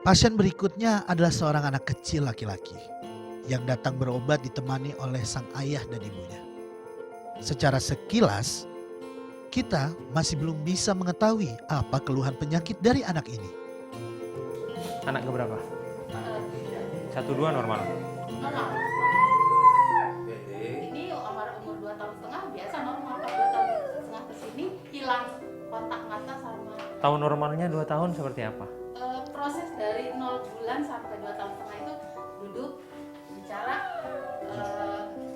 Pasien berikutnya adalah seorang anak kecil laki-laki yang datang berobat ditemani oleh sang ayah dan ibunya. Secara sekilas, kita masih belum bisa mengetahui apa keluhan penyakit dari anak ini. Anak keberapa? 1-2 normal. Normal. Ini umur 2 tahun setengah biasa normal. Kalau 2 tahun setengah ke sini hilang kontak mata sama Tahun normalnya 2 tahun seperti apa? proses dari 0 bulan sampai 2 tahun setengah itu duduk, bicara,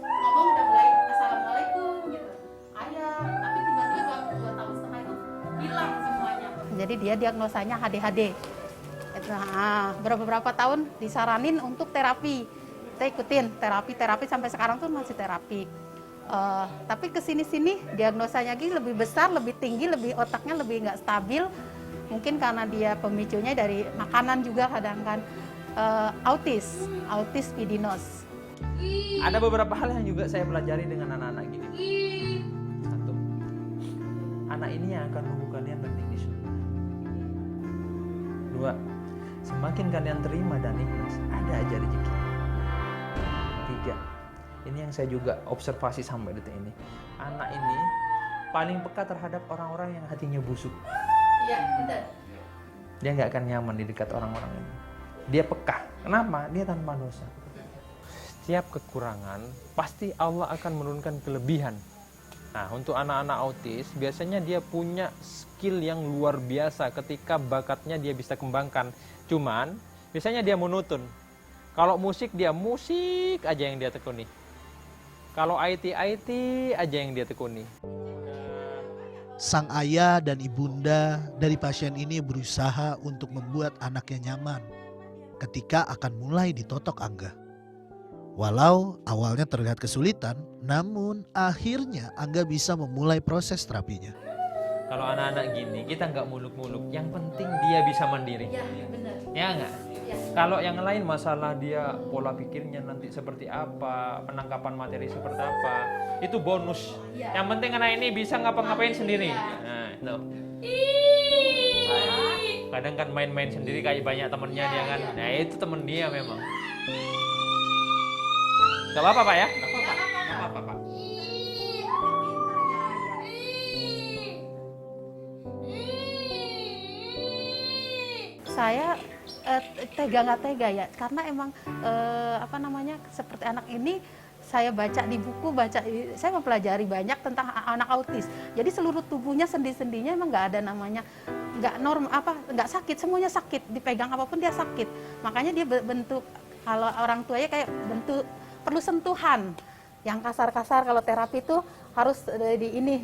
ngomong udah mulai assalamualaikum gitu. Ayah, tapi tiba-tiba 2 tahun setengah itu hilang semuanya. Jadi dia diagnosanya ADHD. Nah, beberapa tahun disaranin untuk terapi. Kita ikutin terapi sampai sekarang tuh masih terapi. Tapi kesini-sini diagnosanya lebih besar, lebih tinggi, lebih otaknya lebih nggak stabil. Mungkin karena dia pemicunya dari makanan juga kadang kan. Autis pidinos. Ada beberapa hal yang juga saya pelajari dengan anak-anak gini. 1, anak ini yang akan menunggu kalian nanti di surga. 2, semakin kalian terima dan ikhlas, ada aja rezeki. 3, ini yang saya juga observasi sampai detik ini. Anak ini paling peka terhadap orang-orang yang hatinya busuk. Iya, benar. Dia nggak akan nyaman di dekat orang-orang ini. Dia peka. Kenapa? Dia tanpa dosa. Setiap kekurangan, pasti Allah akan menurunkan kelebihan. Nah, untuk anak-anak autis, biasanya dia punya skill yang luar biasa ketika bakatnya dia bisa kembangkan. Cuman, biasanya dia monoton. Kalau musik, dia musik aja yang dia tekuni. Kalau IT aja yang dia tekuni. Sang ayah dan ibunda dari pasien ini berusaha untuk membuat anaknya nyaman ketika akan mulai ditotok Angga. Walau awalnya terlihat kesulitan, namun akhirnya Angga bisa memulai proses terapinya. Kalau anak-anak gini, kita nggak muluk-muluk. Yang penting dia bisa mandiri. Iya, benar. Ya nggak? Ya. Kalau yang lain masalah dia pola pikirnya nanti seperti apa, penangkapan materi seperti apa, itu bonus. Iya. Yang penting anak ini bisa ngapa-ngapain sendiri. Iya. Nah, itu. Kadang kan main-main sendiri kayak banyak temennya dia kan. Nah, itu temen dia memang. Gak apa-apa Pak ya? Gak apa-apa Pak. Saya tega nggak tega ya, karena emang seperti anak ini saya baca di buku, saya mempelajari banyak tentang anak autis. Jadi seluruh tubuhnya sendi-sendinya emang nggak ada namanya nggak sakit, semuanya sakit, dipegang apapun dia sakit. Makanya dia bentuk, kalau orang tuanya kayak bentuk perlu sentuhan yang kasar-kasar. Kalau terapi itu harus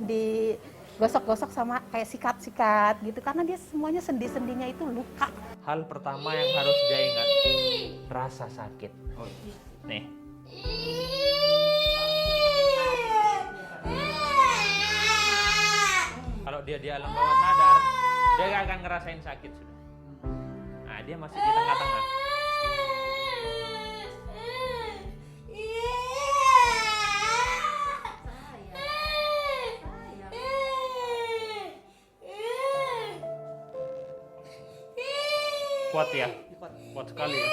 digosok-gosok sama kayak sikat-sikat gitu, karena dia semuanya sendi-sendinya itu luka. Hal pertama yang harus dia ingat, rasa sakit. Nih. Kalau dia di alam bawah sadar, dia gak akan ngerasain sakit sudah. Nah, dia masih di tengah-tengah. Kuat ya? Kuat sekali ya?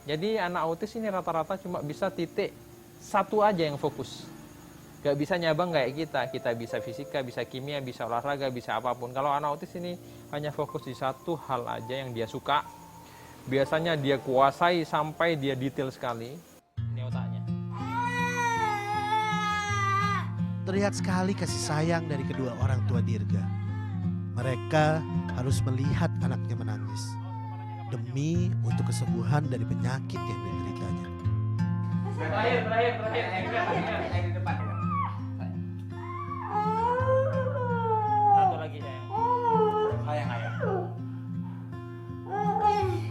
Jadi anak autis ini rata-rata cuma bisa titik satu aja yang fokus. Gak bisa nyabang kayak kita. Kita bisa fisika, bisa kimia, bisa olahraga, bisa apapun. Kalau anak autis ini hanya fokus di satu hal aja yang dia suka. Biasanya dia kuasai sampai dia detail sekali. Ini otaknya. Terlihat sekali kasih sayang dari kedua orang tua Dirga. Mereka harus melihat anaknya menangis demi untuk kesembuhan dari penyakit yang dideritanya. Terakhir. Satu lagi sayang.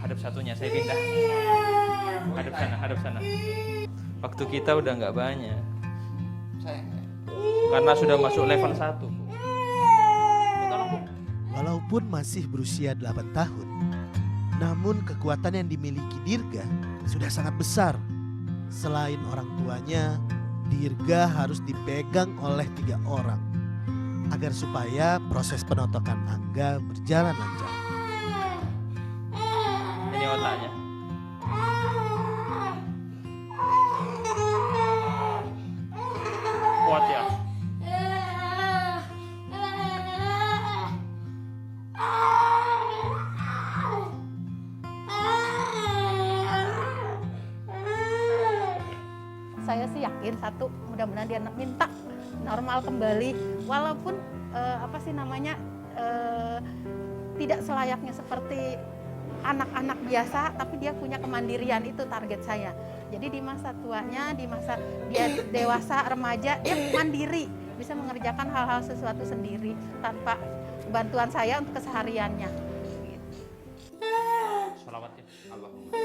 Hadap satunya, saya pindah. Hadap sana. Waktu kita udah nggak banyak. Karena sudah masuk level 1. Walaupun masih berusia 8 tahun, namun kekuatan yang dimiliki Dirga sudah sangat besar. Selain orang tuanya, Dirga harus dipegang oleh 3 orang. agar supaya proses penotokan Angga berjalan lancar. Ini otaknya. Kuat ya. Saya sih yakin satu, mudah-mudahan dia minta normal kembali, walaupun tidak selayaknya seperti anak-anak biasa, tapi dia punya kemandirian, itu target saya. Jadi di masa tuanya, di masa dia dewasa, remaja, dia mandiri, bisa mengerjakan hal-hal sesuatu sendiri tanpa bantuan saya untuk kesehariannya. Sholawat ya. Allahumma.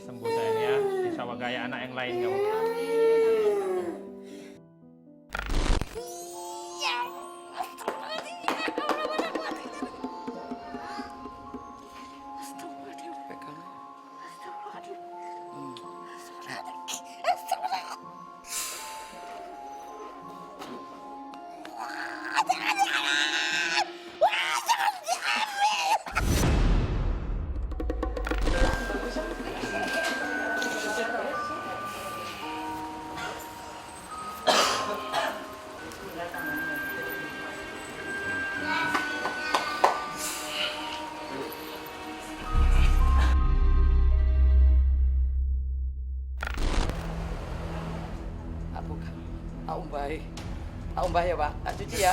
Sembuh sayang ya, insya Allah kayak anak yang lain kamu. Tak umbah ya Pak, tak cuci ya.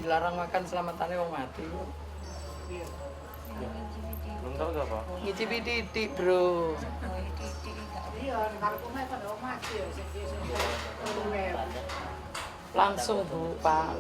Dilarang makan selamatannya wong mati. Belum tahu tuh apa? Ngicipi titik bro. Langsung Bu Pak.